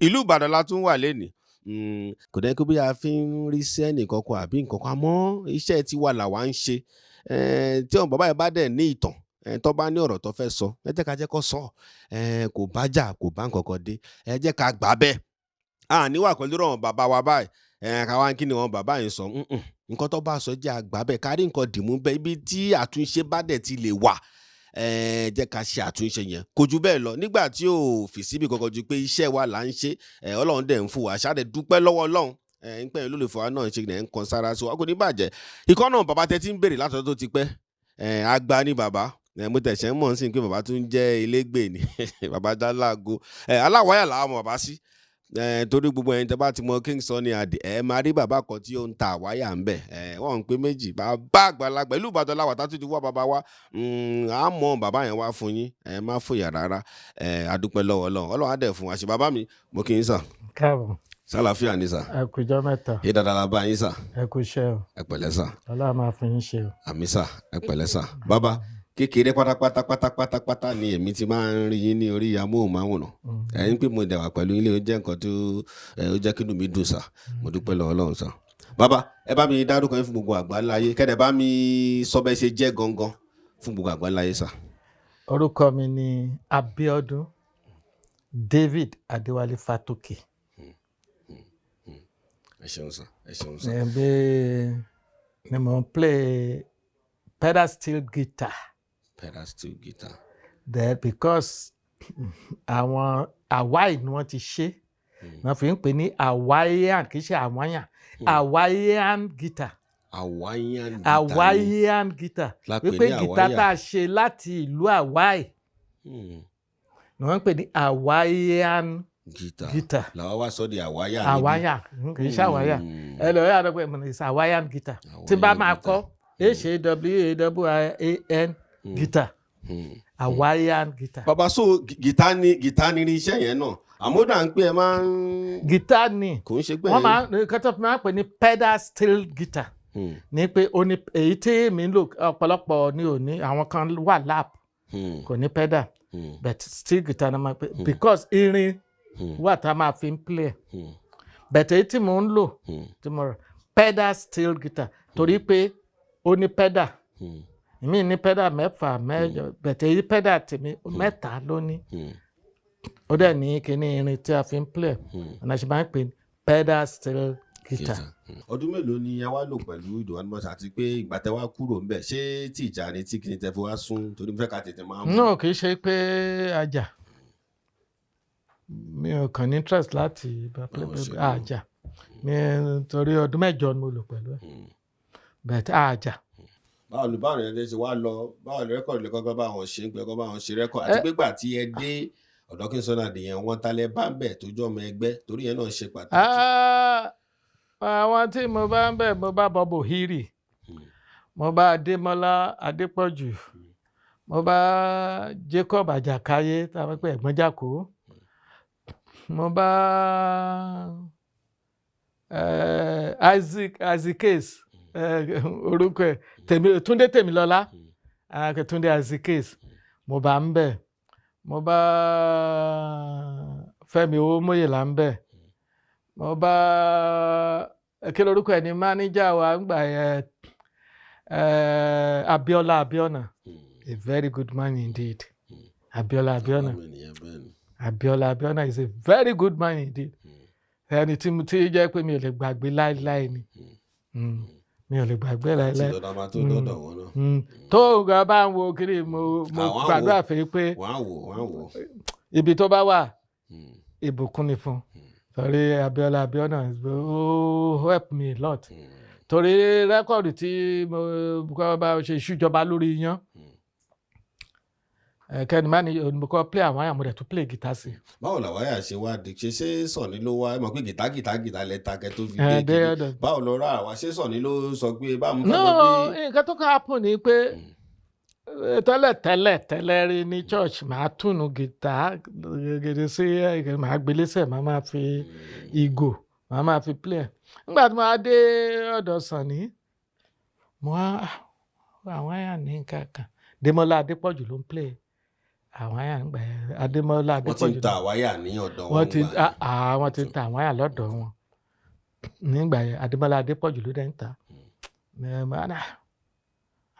ìlú Ìbàdàn la tún wà lénìí. Kò dẹ́ kó bí a fi ń rí sẹ́ẹ̀nì kankan àbí nǹkan kan, àmọ́ iṣẹ́ tiwa làwa ń ṣe. Tí àwọn bàbá yẹn bá dẹ̀ ní ìtàn, tó bá ní ọ̀rọ̀ tó fẹ́ sọ, ẹ jẹ́ ká jẹ́ kó sọ. Kò bá jà, kò bá nǹkan kan dé, ẹ jẹ́ ká gbà bẹ́ẹ̀. Níwà pẹ̀lú àwọn bàbá wa báyìí, káwá kí ni àwọn bàbá yẹn sọ. Nǹkan tó bá sọ jẹ́ àgbà bẹ́ẹ̀, kárí nǹkan dìmú bẹ́ẹ̀, ibi tí àtúnṣe bá dẹ̀ ti lè wà, jẹ́ ká ṣe àtúnṣe yẹn. Kò jù bẹ́ẹ̀ lọ, nígbà tí ò fi síbi kankan ju pé iṣẹ́ wa là ń ṣe, Ọlọ́run dẹ̀ ń fún wa, ṣáà dẹ̀ dúpẹ́ lọ́wọ́ Ọlọ́run. ń pẹ́ olólùfẹ́ wa náà ṣe ń kan sára sí wa, kò ní bàjẹ́. Ikọ́ náà bàbá tẹ́ ti ń béèrè látọ̀dọ̀ tó ti pẹ́, àgbà ni bàbá. Mo tẹ̀sẹ̀ mọ̀ sí pé bàbá tún jẹ́ elégbè ni bàbá Dálágo. Alawaya làwọn ọmọ bàbá sí. Torí gbogbo ẹ̀yin tẹ́ bá ti mọ King Sunny Ade, máa rí bàbá kan tí ó ń ta àwáyà ń bẹ̀. Wọ́n ń pè méjì, bàbá àgbàlagbà ìlú Ìbàdàn láwà tá tún ti wá bàbá wa. À mọ bàbá yẹn wá fún yín, má fòyà rárá. Adúpẹ́ lọ́wọ́ Ọlọ́run, Ọlọ́run á dẹ̀ fún wa ṣe. Bàbá mi, mo kí yín sà. Káàbọ̀. Sálàáfíà ni sà. Ẹ kú ọjọ́ mẹ́ta. Ṣé dáadáa la bá yín sà? Ẹ kú iṣẹ́ o. Ẹ pẹ̀lẹ́ sà. Ọlọ́run máa fún yín ṣe o. Àmín sà, ẹ pẹ̀lẹ́ sà. Bàbá, kékeré pátápátá ni èmi ti máa ń rí yín ní orí amóhùnmáwòrán. Ẹ̀yin pé mo dẹ̀wà pẹ̀lú ilé, ó jẹ́ nǹkan tó ó jẹ́ kí inú mi dùn sà. Mo dúpẹ́ lọ́wọ́ Ọlọ́run sà. Bàbá, ẹ bá mi dárúkọ yín fún gbogbo àgbáńláyé, kẹ́dẹ̀ bá mi sọ bẹ́ẹ̀ ṣe jẹ́ gangan fún gbogbo àgbáńláyé sà. Orúkọ mi ni Abiodun David Adewale Fatoke. Ẹ ṣeun sà, ẹ ṣeun sà. Ni mo ń play pedal steel guitar. Pedal steel guitar. Then because àwọn Hawaii ni wọ́n ti ṣe, wọ́n fi ń pè ní Hawaiian, kì í ṣe Hawaiian, Hawaiian guitar. Hawaiian guitar. Wípé guitar tá a ṣe láti ìlú Hawaii ni wọ́n ń pè ní Hawaiian guitar. Làwọn wá sọ di Hawaiian. Hawaiian, kì í ṣe Hawaiian. Ẹ lọ yà lọ́pọ̀ ìmọ̀ ní Hawaiian guitar. Tí bá máa kọ́ HAWAIAN guitar. Hawaiian guitar. Bàbá, so guitar ni iṣẹ́ yẹn náà. Àmọ́dà ń pè ẹ máa ń. Guitar ni. Kò ń ṣe pé. Wọ́n máa ń kọ́tọ́ máa ń pè ní pedal steel guitar. Ní pé èyí tí mi ń lò ọ̀pọ̀lọpọ̀ ni ò ní, àwọn kan wà lap kò ní pedal, but steel guitar náà máa ń pè because irin wà tá a máa fi ń play. But èyí tí mo ń lò tí mo rà pedal steel guitar torí pé ó ní pedal. Mi ní pedal mẹ́fà mẹ́jọ, but èyí pedal tèmi mẹ́ta ló ní. Ó dẹ̀ ní kíní irin tí a fi ń play, ọ̀nà ṣe máa ń pè pedal steel guitar. Ọdún mélòó ni ẹ wá lò pẹ̀lú Ìdòwú Animals àti pé ìgbà tẹ wá kúrò ń bẹ̀, ṣé tí ìjà ni tí kìíní tẹ fi wá sún torí fẹ́ ká tètè máa mú? No, kì í ṣe pé ajá. Mi ò kàn ní interest láti àjà. Torí ọdún mẹ́jọ ni mo lò pẹ̀lú ẹ̀. But àjà. Báwo ni ẹ ṣe wá lọ, báwo ni rẹ́kọ̀dì lẹ́kọ̀ọ́ bá wọn ṣe ń pẹ́ kọ́ bá wọn ṣe rẹ́kọ̀dì àti pé gbà tí ẹ dé ọ̀dọ̀ King Sunny Ade yẹn, wọ́n talẹ̀ bá ń bẹ̀ tó jọ́ ọmọ ẹgbẹ́ torí yẹn náà ṣe pàtàkì. Àwọn tí mo bá ń bẹ̀, mo bá Bob Ohiri, mo bá Adémọ́lá Adépọ̀jù, mo bá Jacob Àjàkáyé táwọn pé ẹ̀gbọ́n Jàkó, mo bá Isaac Case, orúkọ ẹ̀ Túndé Tèmilọ́lá, Túndé Isaac Case, mo bá ń bẹ̀, mo bá Fẹ́mi Owomoyela ń bẹ̀, mo bá kí lorúkọ ẹ̀ ní mánéjà wa ń gbà yẹn, Abiona, a very good man indeed. Abiola is a very good man indeed. Ẹni tí mo ti jẹ́ pé mi ò lè gbàgbé láéláé ni. Mi ò lè gbàgbé láéláé. Tó ga bá ń wo kiri mo gbàdúrà fẹ́ pé ibi tó bá wà ìbùkún ni fún. Torí Abiona help me a lot. Torí rẹ́kọ̀dì tí mo bá ṣe ìṣújọba lórí iyán. Kẹ́ni máa ní olùkọ́ play àwọn àyàmú rẹ̀ tó play guitar sí. Báwo Lawaya ṣe wá di ṣe Sunny ló wá, ẹ mọ̀ pé guitar lẹ́ta kẹ́ tó fi dé kiri. Báwo lọ rà wá, ṣé Sunny ló sọ pé bá mú fẹ́ lọ bí. Nǹkan tó kàn happen ni pé tẹ́lẹ̀ rí ní church máa túnú guitar gẹ́gẹ́ sí máa gbélésẹ̀ máa fi ìgò máa fi play. Nígbà tí mo á dé ọ̀dọ̀ Sunny, mo á àwọn àyà ní nǹkan kan. Démọ́lá Adépọ̀jù ló ń play àwáyà ń gbà yẹn Adémọ́lá wọ́n ti Adépọ̀jù ń ta àwáyà ní ọ̀dọ̀ wọn wọ́n ti gbà yẹn. wọ́n ti ń ta àwáyà lọ́dọ̀ wọn nígbà yẹn Adémọ́lá Adépọ̀jù ló dẹ̀ ń ta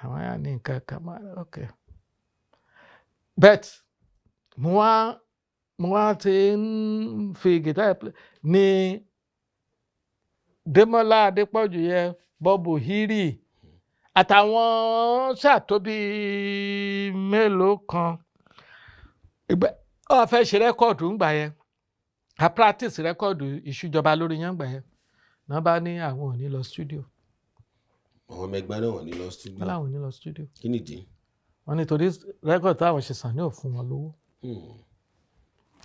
àwáyà ní nǹkan kan ok bet mo wá ti ń fi gìtá ní Démọ́lá Adépọ̀jù yẹn Bọ́bù Hírì àtàwọn ṣàtóbi mélòó kan ó fẹ́ ṣe rẹ́kọ̀dù ńgbà yẹn a practice rẹ́kọ̀dù ìṣújọba lórí yẹn ńgbà yẹn náà bá ní àwọn ò ní lọ studio. àwọn ọmọ ẹgbẹ́ náà wọ́n ní lọ studio. wọ́n láwọn ò ní lọ studio. kí nìdí. wọ́n ní torí rẹ́kọ̀dù táwọn ṣe sàn ní ò fún wọn lówó.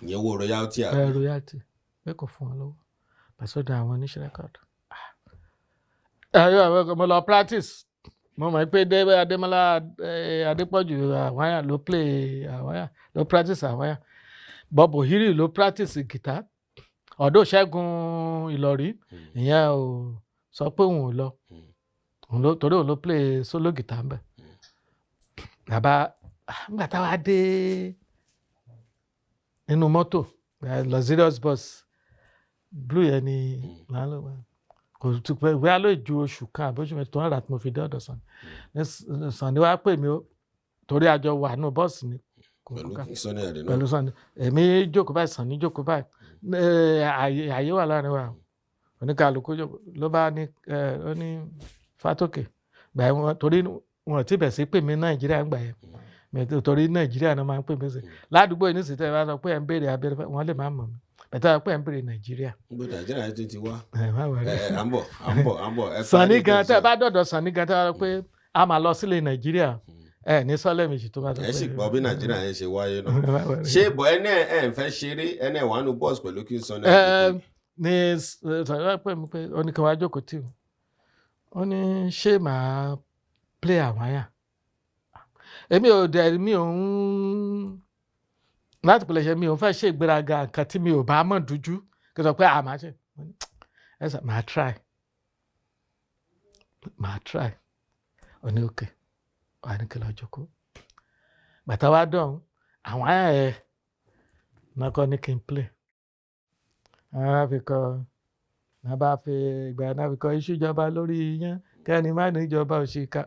ìyẹn wo royalty àbí. royalty pé kò fún wọn lówó pàṣẹdọ àwọn oníṣẹ́ rẹ́kọ̀dù. mo lọ practice mo mọ̀ pé Adémọ́lá Adépọ̀jù àwáyà ló play àwáyà ló practice àwáyà Bọ́bù Hírì ló practice guitar ọ̀dọ̀ Ṣẹ́gun Ìlọ̀rí ìyẹn ò sọ pé òun ò lọ torí òun ló play solo guitar ńbẹ. bàbá nígbà táwa dé nínú mọ́tò luxurious bus blue yẹn ni lálọ́ kò tún pẹ́ wíwá ló ju oṣù kan àbójú mẹ́ta tó ń rà tí mo fi dé ọ̀dọ̀ Sunny wá pè mí ó torí àjọ wà nínú bọ́ọ̀sì ni pẹ̀lú Sunny èmi jókòó báyìí Sunny jókòó báyìí àyè wà láàrin wa oníkàlùkù ló bá ní ó ní Fatoke gbà yẹn torí wọn ti bẹ̀ sí pè mí Nàìjíríà gbà yẹn torí Nàìjíríà náà máa ń pè mí sí ládùúgbò yìí nísìsiyìí tẹ́ ẹ bá sọ pé ẹ̀ ń béèrè abẹ́rẹ́ wọn lè má mọ̀ mí bẹ̀tẹ̀ pé ẹ̀ ń béèrè Nàìjíríà. gbogbo Nàìjíríà tó ti wá. à ń bọ̀. Sunny gan tẹ́ ẹ bá dọ̀dọ̀ Sunny gan tẹ́ ẹ bá sọ pé a máa lọ sílé Nàìjíríà ní sọ́lẹ̀ méjì tó bá sọ pé. ẹ sì gbọ́ bí Nàìjíríà yẹn ṣe wáyé náà. ṣé ìbọn ẹ ń fẹ́ ṣeré ẹ wà nù bọ́ọ̀sì pẹ̀lú kí Sunny Ade. ní Sunny wá pè mí pé ó ní kí wọ́n á jókòó tì ó ní ṣé màá play àwáyà èmi ò ń láti pèlè ṣe mi ò fẹ́ ṣe ìgbéraga nǹkan tí mi ò bá mọ̀ dújú kí n sọ pé màá ṣe màá try ó ní òkè wà ní kí lọ jókòó bàtà wá dán àwọn àyà ẹ̀ náà kọ́ ní kí n play náà fi kọ́ náà bá fi ìgbà náà fi kọ́ ìṣújọba lórí yẹn kẹ́ni má ní ìjọba òṣìkà